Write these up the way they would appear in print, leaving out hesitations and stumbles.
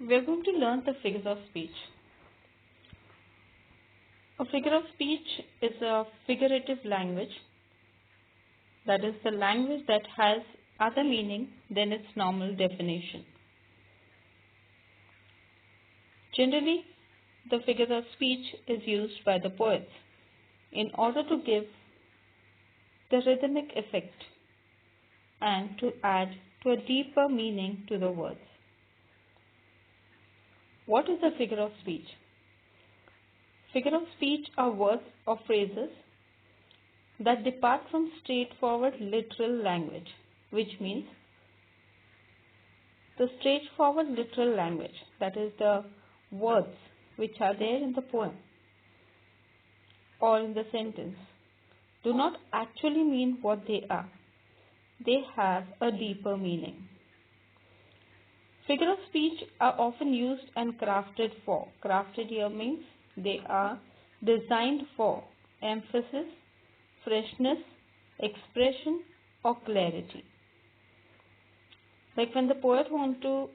We are going to learn the figures of speech. A figure of speech is a figurative language, that is the language that has other meaning than its normal definition. Generally, the figure of speech is used by the poets in order to give the rhythmic effect and to add to a deeper meaning to the words. What is a figure of speech? Figure of speech are words or phrases that depart from straightforward literal language, which means the straightforward literal language, that is the words which are there in the poem or in the sentence, do not actually mean what they are. They have a deeper meaning. Figure of speech are often used and crafted for. Crafted here means they are designed for emphasis, freshness, expression or clarity. Like when the poet wants to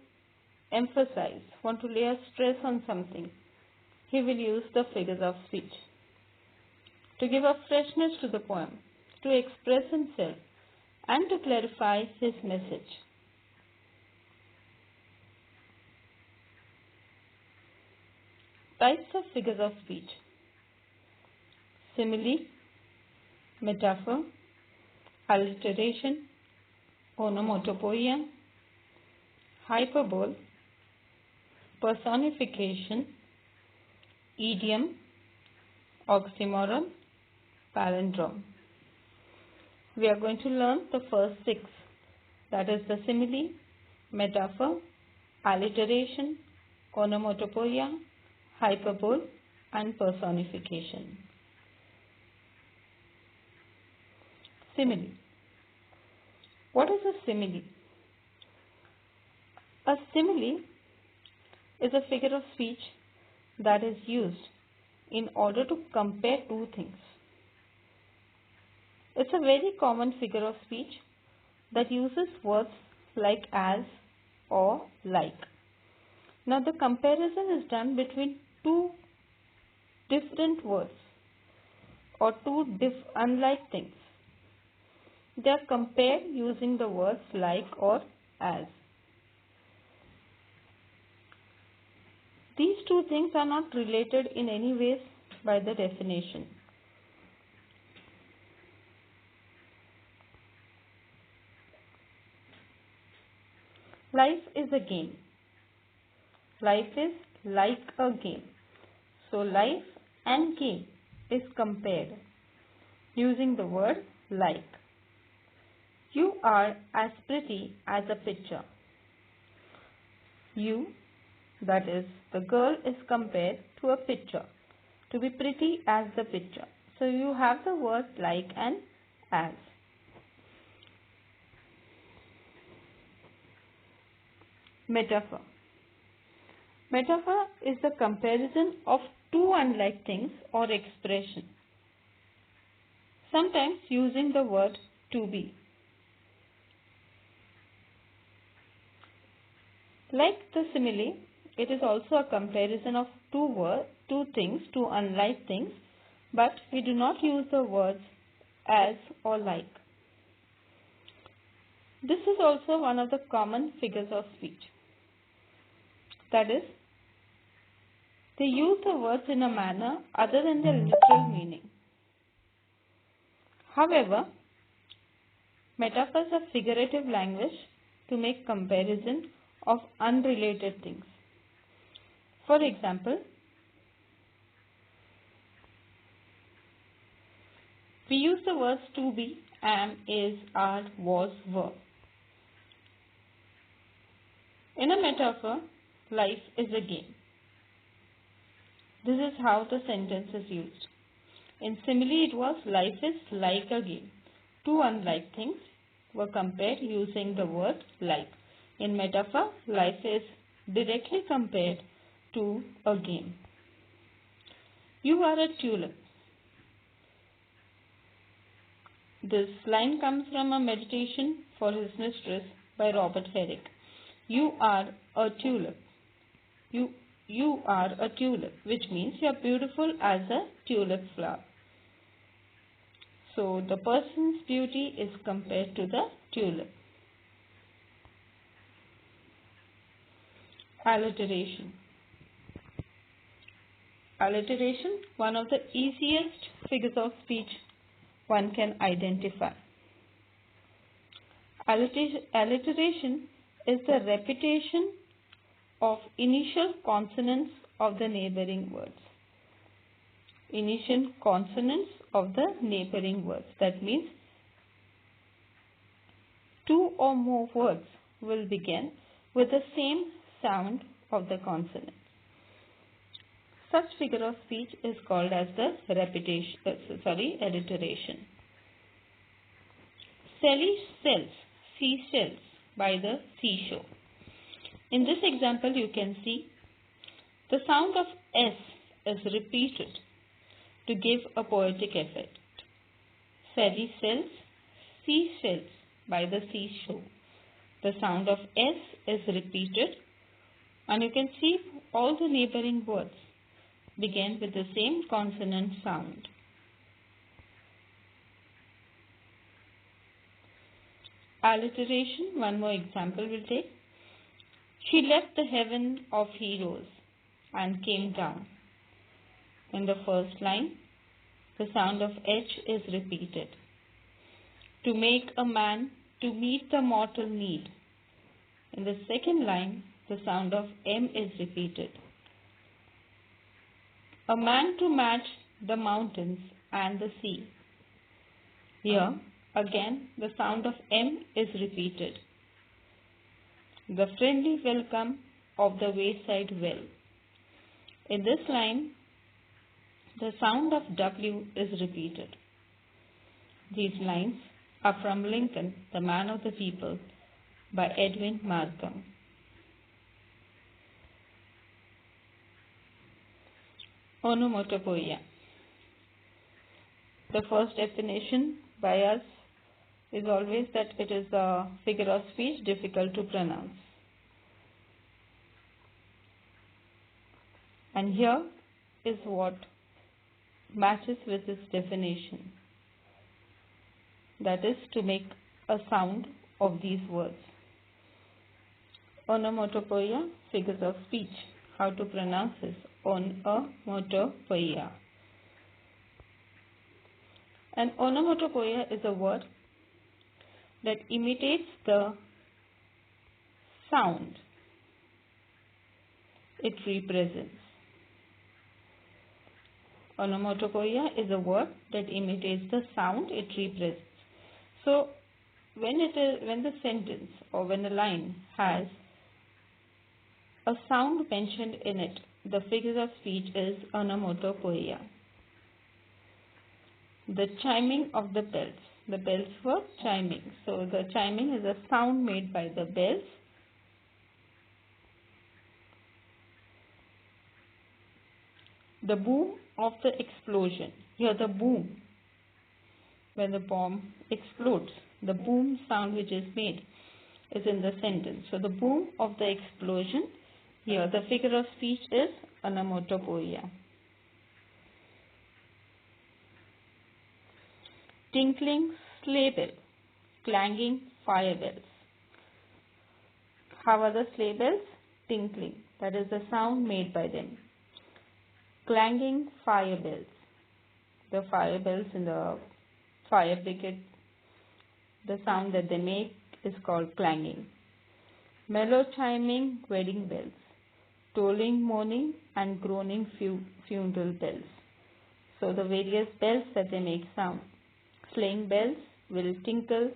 emphasize, want to lay a stress on something, he will use the figures of speech. To give a freshness to the poem, to express himself and to clarify his message. Types of figures of speech: simile, metaphor, alliteration, onomatopoeia, hyperbole, personification, idiom, oxymoron, palindrome. We are going to learn the first six, that is the simile, metaphor, alliteration, onomatopoeia, hyperbole and personification. Simile. What is a simile? A simile is a figure of speech that is used in order to compare two things. It's a very common figure of speech that uses words like as or like. Now the comparison is done between two different words or two unlike things. They are compared using the words like or as. These two things are not related in any way by the definition. Life is a game. Life is like a game. So life and game is compared using the word like. You are as pretty as a picture. You, that is the girl, is compared to a picture, to be pretty as the picture. So you have the word like and as. Metaphor. Metaphor is the comparison of two unlike things or expression, sometimes using the word to be. Like the simile, it is also a comparison of two things, two unlike things, but we do not use the words as or like. This is also one of the common figures of speech. That is, they use the words in a manner other than their literal meaning. However, metaphors are figurative language to make comparison of unrelated things. For example, we use the words to be, am, is, are, was, were. In a metaphor, life is a game. This is how the sentence is used. In simile, it was life is like a game. Two unlike things were compared using the word like. In metaphor, life is directly compared to a game. You are a tulip. This line comes from a meditation for his mistress by Robert Herrick. You are a tulip. You, you are a tulip, which means you are beautiful as a tulip flower. So the person's beauty is compared to the tulip. Alliteration. Alliteration, one of the easiest figures of speech one can identify. Alliteration is the repetition of initial consonants of the neighboring words. Initial consonants of the neighboring words. That means two or more words will begin with the same sound of the consonant. Such figure of speech is called as the alliteration. Sally sells seashells by the seashore. In this example, you can see the sound of S is repeated to give a poetic effect. Sally sells seashells by the seashore. The sound of S is repeated, and you can see all the neighboring words begin with the same consonant sound. Alliteration, one more example we'll take. She left the heaven of heroes and came down. In the first line, the sound of H is repeated. To make a man to meet the mortal need. In the second line, the sound of M is repeated. A man to match the mountains and the sea. Here, again, the sound of M is repeated. The friendly welcome of the wayside well. In this line, the sound of W is repeated. These lines are from Lincoln, the Man of the People, by Edwin Markham. Onomatopoeia. The first definition by us is always that it is a figure of speech difficult to pronounce. And here is what matches with this definition. That is to make a sound of these words. Onomatopoeia, figures of speech. How to pronounce this? Onomatopoeia. An onomatopoeia is a word that imitates the sound it represents. Onomatopoeia is a word that imitates the sound it represents. So when the sentence or when a line has a sound mentioned in it, the figure of speech is onomatopoeia. The chiming of the bells. The bells were chiming. So the chiming is a sound made by the bells. The boom of the explosion. Here the boom, when the bomb explodes, the boom sound which is made is in the sentence. So the boom of the explosion, here the figure of speech is onomatopoeia. Tinkling sleigh bells, clanging fire bells. How are the sleigh bells? Tinkling, that is the sound made by them. Clanging fire bells. The fire bells in the fire brigade, the sound that they make is called clanging. Mellow chiming wedding bells. Tolling, moaning and groaning funeral bells. So the various bells that they make sound. Sleighing bells will tinkle,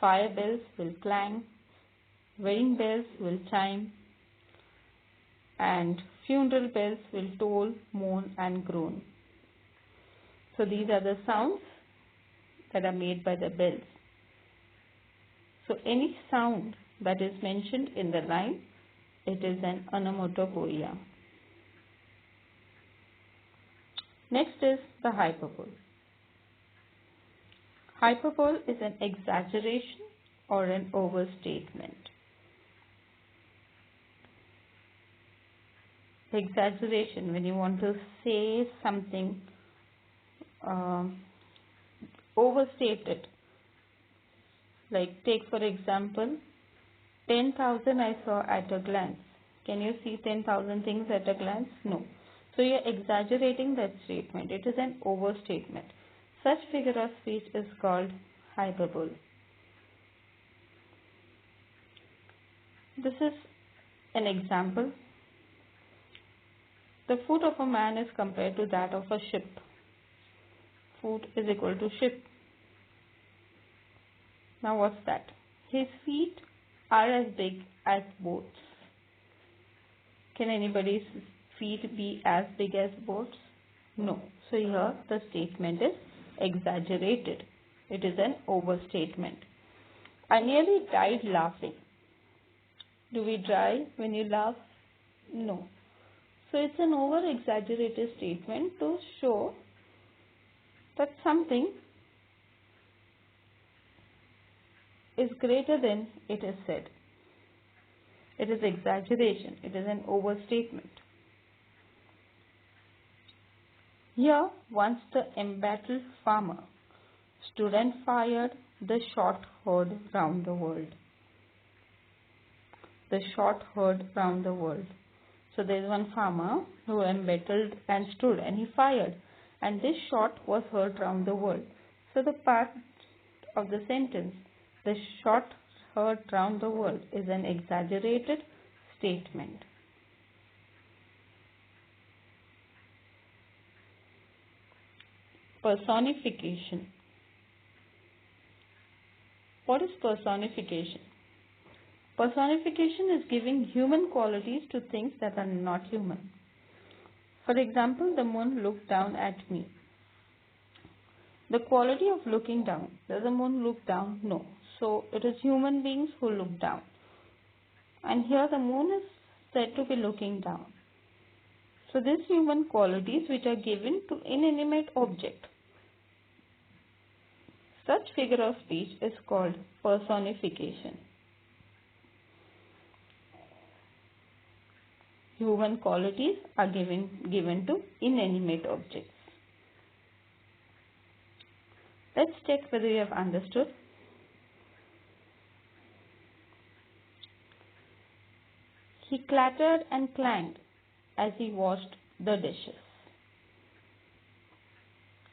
fire bells will clang, wedding bells will chime, and funeral bells will toll, moan and groan. So these are the sounds that are made by the bells. So any sound that is mentioned in the line, it is an onomatopoeia. Next is the hyperbole. Hyperbole is an exaggeration or an overstatement. Exaggeration, when you want to say something, uh, overstate it. Like take for example, 10,000 I saw at a glance. Can you see 10,000 things at a glance? No. So you're exaggerating that statement. It is an overstatement. Such figure of speech is called hyperbole. This is an example. The foot of a man is compared to that of a ship. Foot is equal to ship. Now what's that? His feet are as big as boats. Can anybody's feet be as big as boats? No. So here the statement is exaggerated. It is an overstatement. I nearly died laughing. Do we die when you laugh? No. So it's an over-exaggerated statement to show that something is greater than it is said. It is exaggeration. It is an overstatement. Here, once the embattled farmer stood and fired the shot heard round the world. The shot heard round the world. So there is one farmer who embattled and stood and he fired, and this shot was heard round the world. So the part of the sentence, the shot heard round the world, is an exaggerated statement. Personification. What is personification? Personification is giving human qualities to things that are not human. For example, the moon looked down at me. The quality of looking down. Does the moon look down? No. So it is human beings who look down. And here the moon is said to be looking down. So these human qualities which are given to inanimate object. Such figure of speech is called personification. Human qualities are given to inanimate objects. Let's check whether you have understood. He clattered and clanged as he washed the dishes.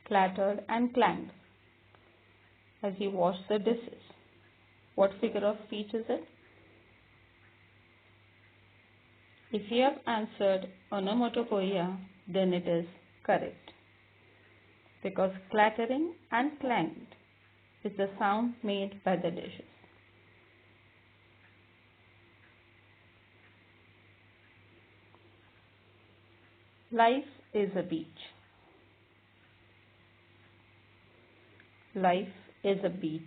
Clattered and clanged as he washed the dishes. What figure of speech is it? If you have answered onomatopoeia, then it is correct. Because clattering and clanged is the sound made by the dishes. Life is a beach. Life is a beach.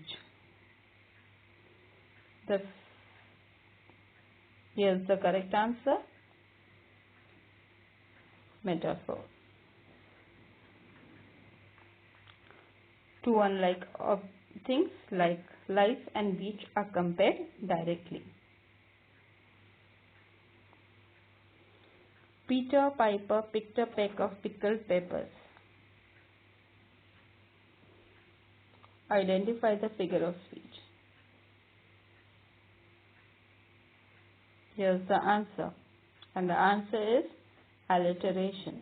Here's the correct answer. Metaphor. Two unlike things like life and beach are compared directly. Peter Piper picked a peck of pickled peppers. Identify the figure of speech. Here's the answer. And the answer is alliteration.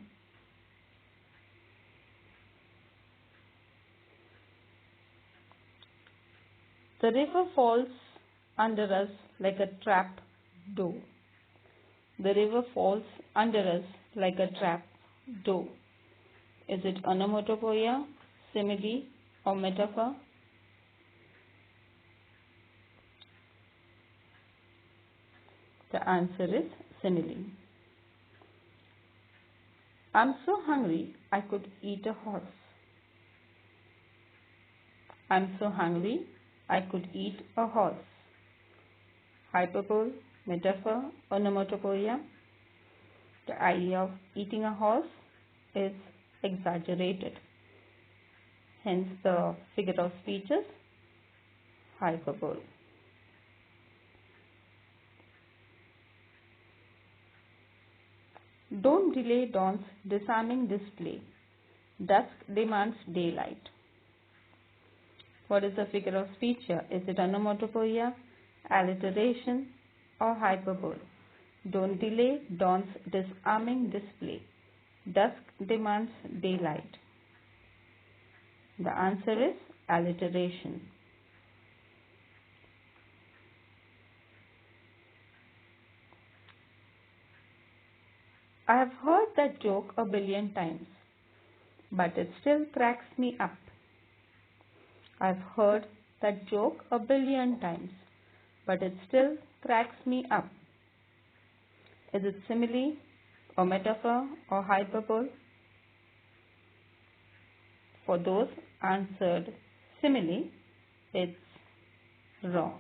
The river falls under us like a trap door. The river falls under us like a trap door. Is it onomatopoeia, simile, or metaphor? The answer is simile. I'm so hungry I could eat a horse. I'm so hungry I could eat a horse. Hyperbole, metaphor, onomatopoeia. The idea of eating a horse is exaggerated. Hence the figure of speech is hyperbole. Don't delay dawn's disarming display. Dusk demands daylight. What is the figure of speech here? Is it onomatopoeia, alliteration, or hyperbole? Don't delay dawn's disarming display. Dusk demands daylight. The answer is alliteration. I have heard that joke a billion times, but it still cracks me up. I've heard that joke a billion times, but it still cracks me up. Is it simile or metaphor or hyperbole? For those answered simile, it's wrong.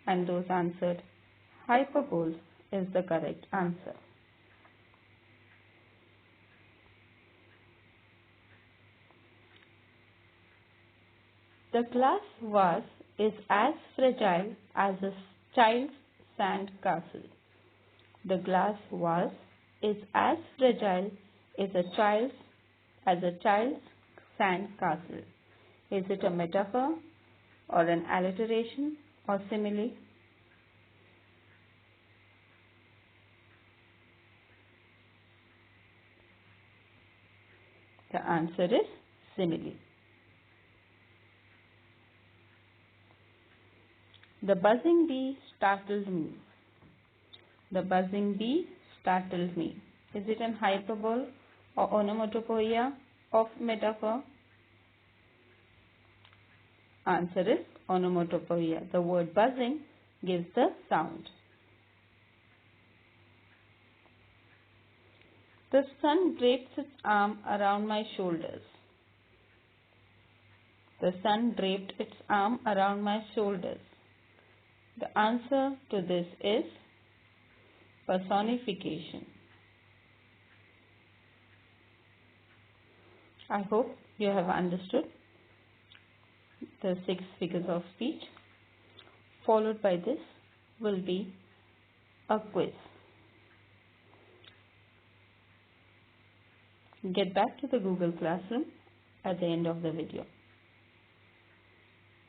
And those answered hyperbole is the correct answer. The glass vase is as fragile as a child's sand castle. The glass vase is as fragile as a child's sand castle. Is it a metaphor or an alliteration or simile? The answer is simile. The buzzing bee startled me. The buzzing bee startled me. Is it an hyperbole or onomatopoeia of metaphor? Answer is onomatopoeia. The word buzzing gives the sound. The sun drapes its arm around my shoulders. The sun draped its arm around my shoulders. The answer to this is personification. I hope you have understood the 6 figures of speech. Followed by this will be a quiz. Get back to the Google Classroom at the end of the video.